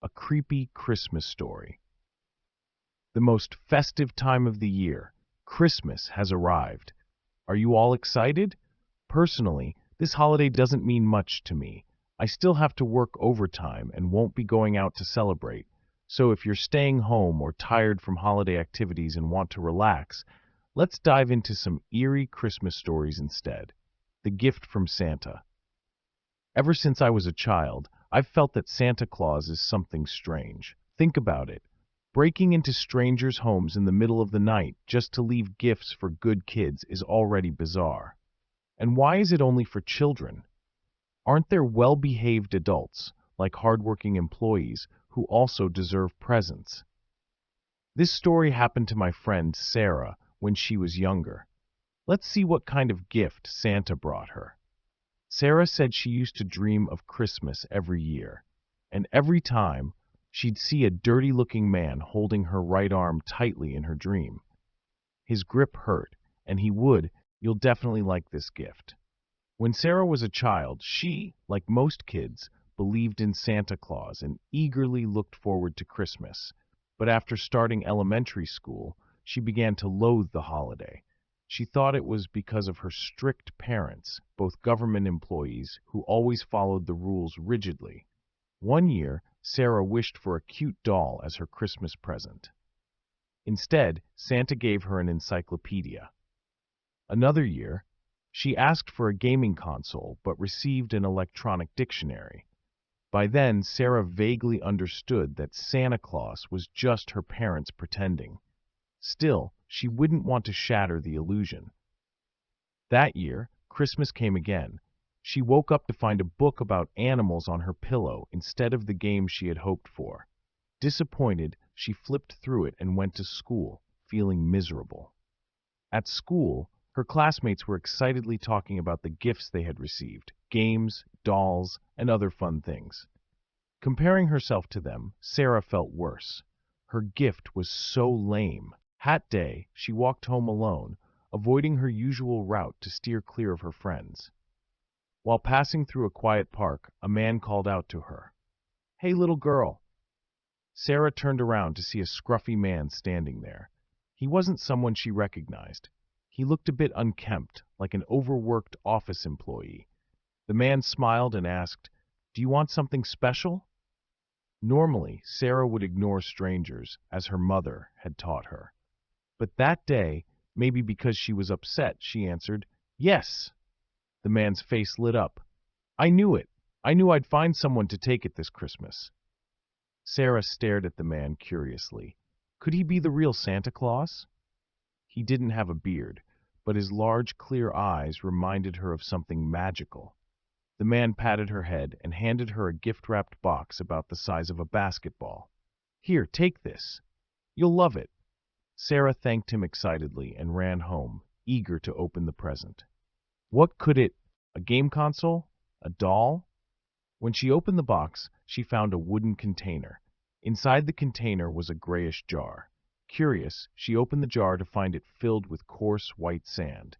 a creepy Christmas story. The most festive time of the year, Christmas, has arrived. Are you all excited? Personally, this holiday doesn't mean much to me. I still have to work overtime and won't be going out to celebrate. So if you're staying home or tired from holiday activities and want to relax, let's dive into some eerie Christmas stories instead. The Gift from Santa. Ever since I was a child, I've felt that Santa Claus is something strange. Think about it. Breaking into strangers' homes in the middle of the night just to leave gifts for good kids is already bizarre. And why is it only for children? Aren't there well-behaved adults, like hardworking employees, who also deserve presents? This story happened to my friend Sarah when she was younger. Let's see what kind of gift Santa brought her. Sarah said she used to dream of Christmas every year, and every time she'd see a dirty-looking man holding her right arm tightly in her dream. His grip hurt, and he would, "You'll definitely like this gift." When Sarah was a child, she, like most kids, believed in Santa Claus and eagerly looked forward to Christmas. But after starting elementary school, she began to loathe the holiday. She thought it was because of her strict parents, both government employees, who always followed the rules rigidly. One year, Sarah wished for a cute doll as her Christmas present. Instead, Santa gave her an encyclopedia. Another year, she asked for a gaming console but received an electronic dictionary. By then, Sarah vaguely understood that Santa Claus was just her parents pretending. Still, she wouldn't want to shatter the illusion. That year, Christmas came again. She woke up to find a book about animals on her pillow instead of the game she had hoped for. Disappointed, she flipped through it and went to school, feeling miserable. At school, her classmates were excitedly talking about the gifts they had received, games, dolls, and other fun things. Comparing herself to them, Sarah felt worse. Her gift was so lame. That day, she walked home alone, avoiding her usual route to steer clear of her friends. While passing through a quiet park, a man called out to her, "Hey, little girl." Sarah turned around to see a scruffy man standing there. He wasn't someone she recognized. He looked a bit unkempt, like an overworked office employee. The man smiled and asked, "Do you want something special?" Normally, Sarah would ignore strangers, as her mother had taught her. But that day, maybe because she was upset, she answered, "Yes." The man's face lit up. "I knew it. I knew I'd find someone to take it this Christmas." Sarah stared at the man curiously. Could he be the real Santa Claus? He didn't have a beard, but his large, clear eyes reminded her of something magical. The man patted her head and handed her a gift-wrapped box about the size of a basketball. "Here, take this. You'll love it." Sarah thanked him excitedly and ran home, eager to open the present. What could it? A game console? A doll? When she opened the box, she found a wooden container. Inside the container was a grayish jar. Curious, she opened the jar to find it filled with coarse white sand.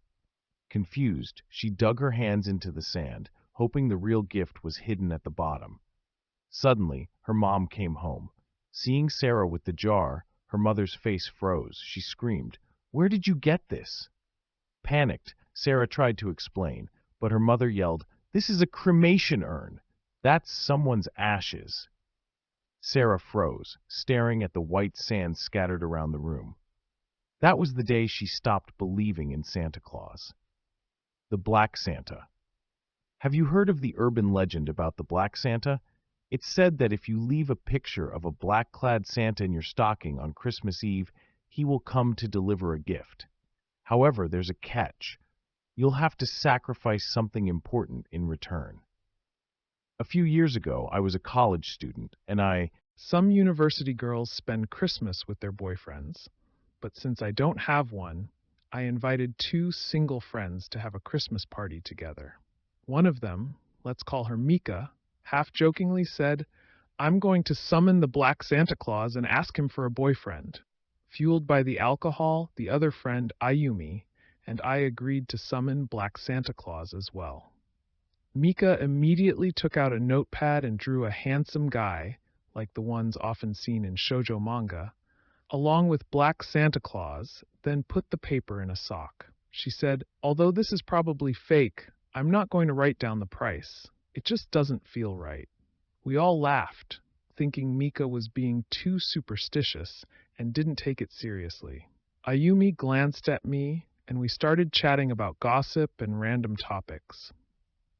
Confused, she dug her hands into the sand, hoping the real gift was hidden at the bottom. Suddenly, her mom came home. Seeing Sarah with the jar, her mother's face froze. She screamed, "Where did you get this?" Panicked, Sarah tried to explain, but her mother yelled, "This is a cremation urn. That's someone's ashes." Sarah froze, staring at the white sand scattered around the room. That was the day she stopped believing in Santa Claus. The Black Santa. Have you heard of the urban legend about the Black Santa? It's said that if you leave a picture of a black-clad Santa in your stocking on Christmas Eve, he will come to deliver a gift. However, there's a catch. You'll have to sacrifice something important in return. A few years ago, I was a college student, and Some university girls spend Christmas with their boyfriends, but since I don't have one, I invited two single friends to have a Christmas party together. One of them, let's call her Mika, half-jokingly said, "I'm going to summon the Black Santa Claus and ask him for a boyfriend." Fueled by the alcohol, the other friend, Ayumi, and I agreed to summon Black Santa Claus as well. Mika immediately took out a notepad and drew a handsome guy, like the ones often seen in shoujo manga, along with Black Santa Claus, then put the paper in a sock. She said, "Although this is probably fake, I'm not going to write down the price. It just doesn't feel right." We all laughed, thinking Mika was being too superstitious and didn't take it seriously. Ayumi glanced at me, and we started chatting about gossip and random topics.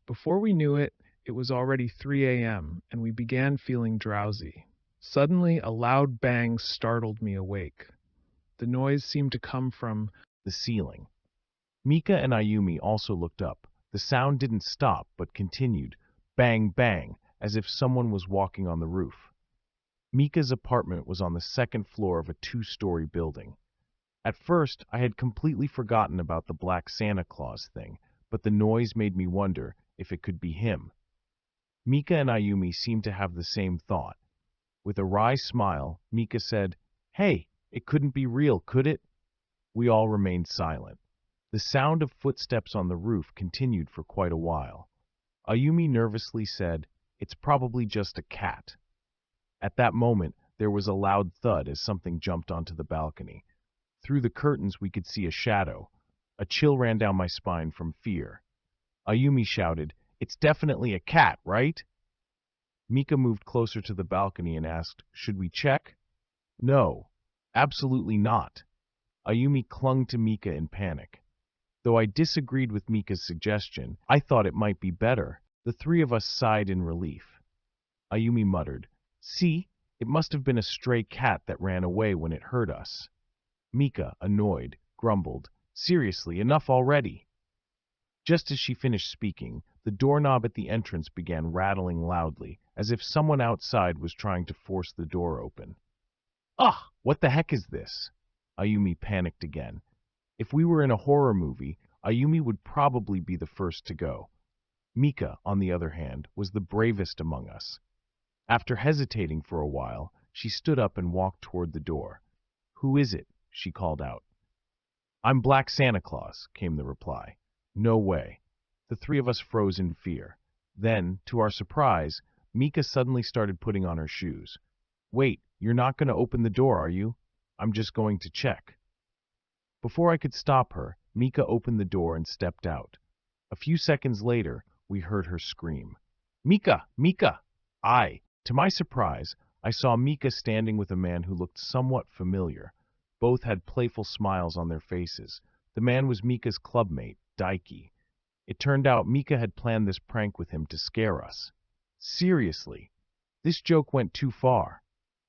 Before we knew it, it was already 3 a.m., and we began feeling drowsy. Suddenly, a loud bang startled me awake. The noise seemed to come from the ceiling. Mika and Ayumi also looked up. The sound didn't stop, but continued, bang, bang, as if someone was walking on the roof. Mika's apartment was on the second floor of a two-story building. At first, I had completely forgotten about the Black Santa Claus thing, but the noise made me wonder if it could be him. Mika and Ayumi seemed to have the same thought. With a wry smile, Mika said, "Hey, it couldn't be real, could it?" We all remained silent. The sound of footsteps on the roof continued for quite a while. Ayumi nervously said, "It's probably just a cat." At that moment, there was a loud thud as something jumped onto the balcony. Through the curtains, we could see a shadow. A chill ran down my spine from fear. Ayumi shouted, "It's definitely a cat, right?" Mika moved closer to the balcony and asked, "Should we check?" "No, absolutely not." Ayumi clung to Mika in panic. Though I disagreed with Mika's suggestion, I thought it might be better. The three of us sighed in relief. Ayumi muttered, "See, it must have been a stray cat that ran away when it heard us." Mika, annoyed, grumbled, "Seriously, enough already." Just as she finished speaking, the doorknob at the entrance began rattling loudly, as if someone outside was trying to force the door open. "Ugh, what the heck is this?" Ayumi panicked again. If we were in a horror movie, Ayumi would probably be the first to go. Mika, on the other hand, was the bravest among us. After hesitating for a while, she stood up and walked toward the door. "Who is it?" she called out. "I'm Black Santa Claus," came the reply. "No way." The three of us froze in fear. Then, to our surprise, Mika suddenly started putting on her shoes. "Wait, you're not going to open the door, are you? I'm just going to check." Before I could stop her, Mika opened the door and stepped out. A few seconds later, we heard her scream, "Mika! Mika!" To my surprise, I saw Mika standing with a man who looked somewhat familiar. Both had playful smiles on their faces. The man was Mika's clubmate, Daiki. It turned out Mika had planned this prank with him to scare us. Seriously, this joke went too far.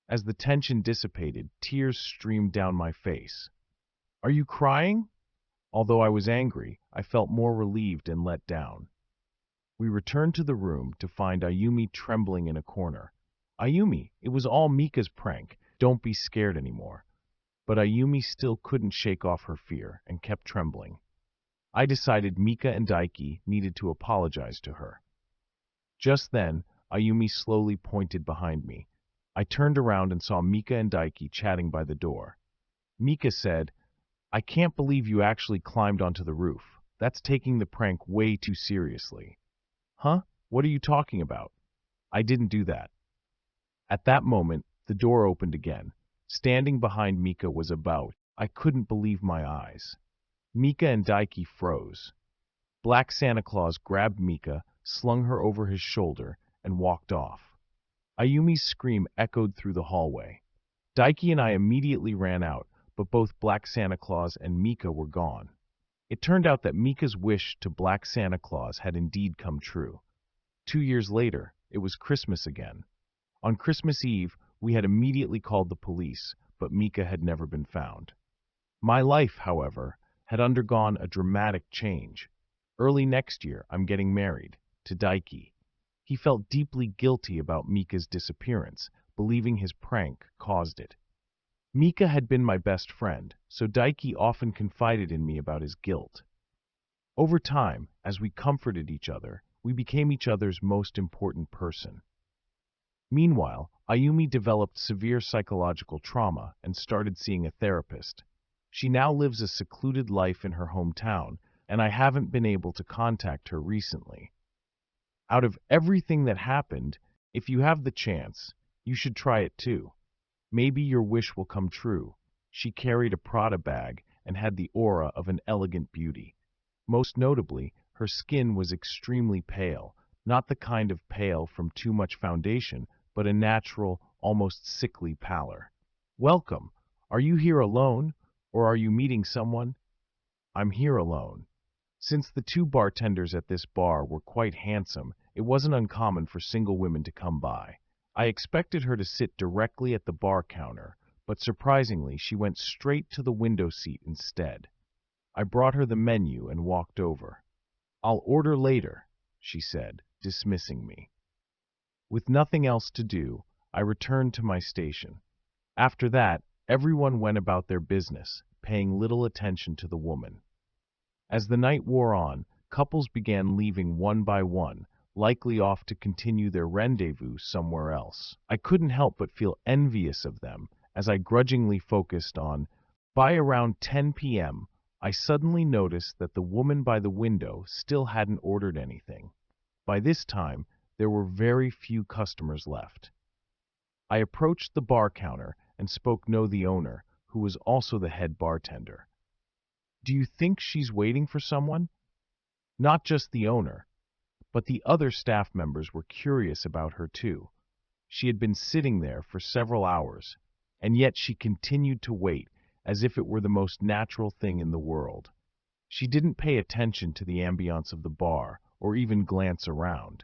As the tension dissipated, tears streamed down my face. "Are you crying?" Although I was angry, I felt more relieved and let down. We returned to the room to find Ayumi trembling in a corner. "Ayumi, it was all Mika's prank. Don't be scared anymore." But Ayumi still couldn't shake off her fear and kept trembling. I decided Mika and Daiki needed to apologize to her. Just then, Ayumi slowly pointed behind me. I turned around and saw Mika and Daiki chatting by the door. Mika said, "I can't believe you actually climbed onto the roof. That's taking the prank way too seriously." "Huh? What are you talking about?" "I didn't do that." At that moment, the door opened again. Standing behind Mika was about. I couldn't believe my eyes. Mika and Daiki froze. Black Santa Claus grabbed Mika, slung her over his shoulder, and walked off. Ayumi's scream echoed through the hallway. Daiki and I immediately ran out, but both Black Santa Claus and Mika were gone. It turned out that Mika's wish to Black Santa Claus had indeed come true. 2 years later, it was Christmas again. On Christmas Eve, we had immediately called the police, but Mika had never been found. My life, however, had undergone a dramatic change. Early next year, I'm getting married to Daiki. He felt deeply guilty about Mika's disappearance, believing his prank caused it. Mika had been my best friend, so Daiki often confided in me about his guilt. Over time, as we comforted each other, we became each other's most important person. Meanwhile, Ayumi developed severe psychological trauma and started seeing a therapist. She now lives a secluded life in her hometown, and I haven't been able to contact her recently. Out of everything that happened, if you have the chance, You should try it too. Maybe your wish will come true. She carried a Prada bag and had the aura of an elegant beauty. Most notably, her skin was extremely pale, not the kind of pale from too much foundation, but a natural, almost sickly pallor. Welcome. Are you here alone, or are you meeting someone? I'm here alone. Since the two bartenders at this bar were quite handsome, it wasn't uncommon for single women to come by. I expected her to sit directly at the bar counter, but surprisingly, she went straight to the window seat instead. I brought her the menu and walked over. I'll order later, she said, dismissing me. With nothing else to do, I returned to my station. After that, everyone went about their business, paying little attention to the woman. As the night wore on, couples began leaving one by one, likely off to continue their rendezvous somewhere else. I couldn't help but feel envious of them as I grudgingly focused on. By around 10 p.m., I suddenly noticed that the woman by the window still hadn't ordered anything. By this time, there were very few customers left. I approached the bar counter and spoke to the owner, who was also the head bartender. Do you think she's waiting for someone? Not just the owner, but the other staff members were curious about her too. She had been sitting there for several hours, and yet she continued to wait as if it were the most natural thing in the world. She didn't pay attention to the ambiance of the bar or even glance around.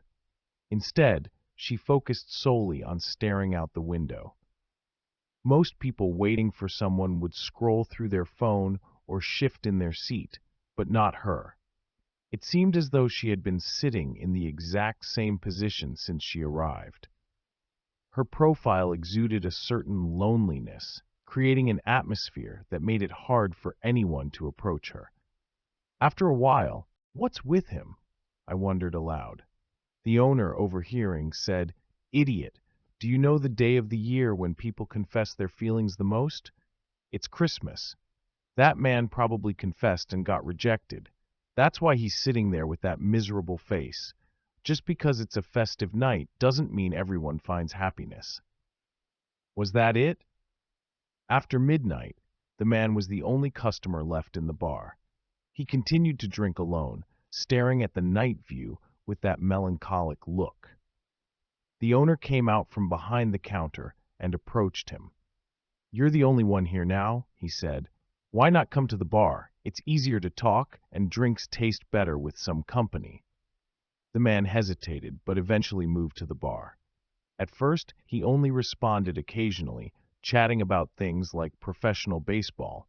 Instead, she focused solely on staring out the window. Most people waiting for someone would scroll through their phone or shift in their seat, but not her. It seemed as though she had been sitting in the exact same position since she arrived. Her profile exuded a certain loneliness, creating an atmosphere that made it hard for anyone to approach her. After a while, "What's with him?" I wondered aloud. The owner, overhearing, said, "Idiot, do you know the day of the year when people confess their feelings the most? It's Christmas. That man probably confessed and got rejected. That's why he's sitting there with that miserable face. Just because it's a festive night doesn't mean everyone finds happiness." Was that it? After midnight, the man was the only customer left in the bar. He continued to drink alone, staring at the night view with that melancholic look. The owner came out from behind the counter and approached him. "You're the only one here now," he said. "Why not come to the bar? It's easier to talk, and drinks taste better with some company." The man hesitated, but eventually moved to the bar. At first, he only responded occasionally, chatting about things like professional baseball.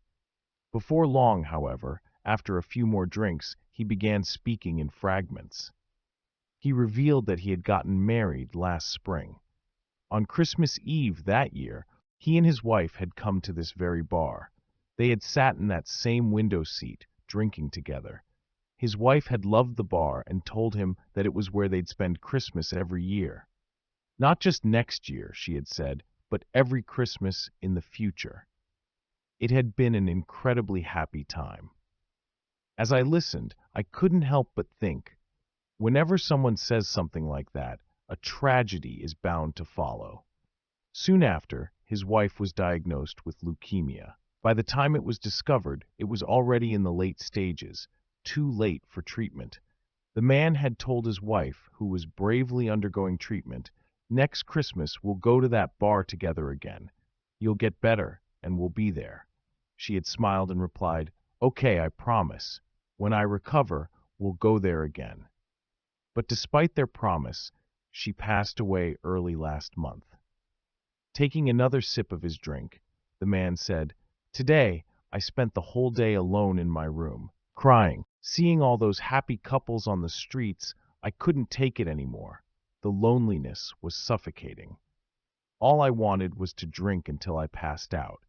Before long, however, after a few more drinks, he began speaking in fragments. He revealed that he had gotten married last spring. On Christmas Eve that year, he and his wife had come to this very bar. They had sat in that same window seat, drinking together. His wife had loved the bar and told him that it was where they'd spend Christmas every year. Not just next year, she had said, but every Christmas in the future. It had been an incredibly happy time. As I listened, I couldn't help but think, whenever someone says something like that, a tragedy is bound to follow. Soon after, his wife was diagnosed with leukemia. By the time it was discovered, it was already in the late stages, too late for treatment. The man had told his wife, who was bravely undergoing treatment, "Next Christmas we'll go to that bar together again. You'll get better, and we'll be there." She had smiled and replied, "Okay, I promise. When I recover, we'll go there again." But despite their promise, she passed away early last month. Taking another sip of his drink, the man said, "Today, I spent the whole day alone in my room, crying. Seeing all those happy couples on the streets, I couldn't take it anymore. The loneliness was suffocating. All I wanted was to drink until I passed out.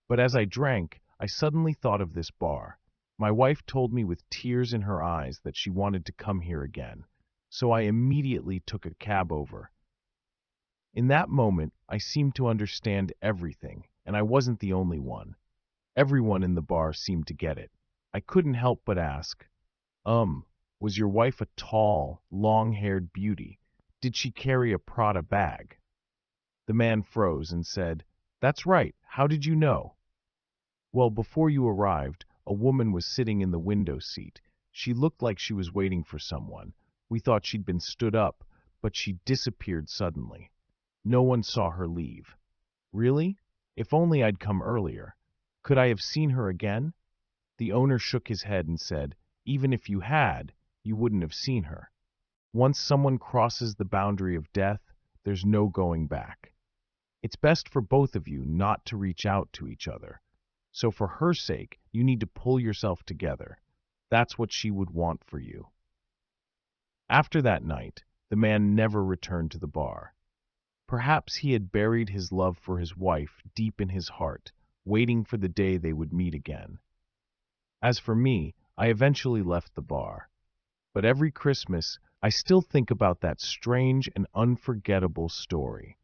But as I drank, I suddenly thought of this bar. My wife told me with tears in her eyes that she wanted to come here again, so I immediately took a cab over. In that moment, I seemed to understand everything, and I wasn't the only one. Everyone in the bar seemed to get it. I couldn't help but ask, was your wife a tall, long-haired beauty? Did she carry a Prada bag?" The man froze and said, "That's right. How did you know?" "Well, before you arrived, a woman was sitting in the window seat. She looked like she was waiting for someone. We thought she'd been stood up, but she disappeared suddenly. No one saw her leave." "Really? If only I'd come earlier. Could I have seen her again?" The owner shook his head and said, "Even if you had, you wouldn't have seen her. Once someone crosses the boundary of death, there's no going back. It's best for both of you not to reach out to each other. So for her sake, you need to pull yourself together. That's what she would want for you." After that night, the man never returned to the bar. Perhaps he had buried his love for his wife deep in his heart, waiting for the day they would meet again. As for me, I eventually left the bar. But every Christmas, I still think about that strange and unforgettable story.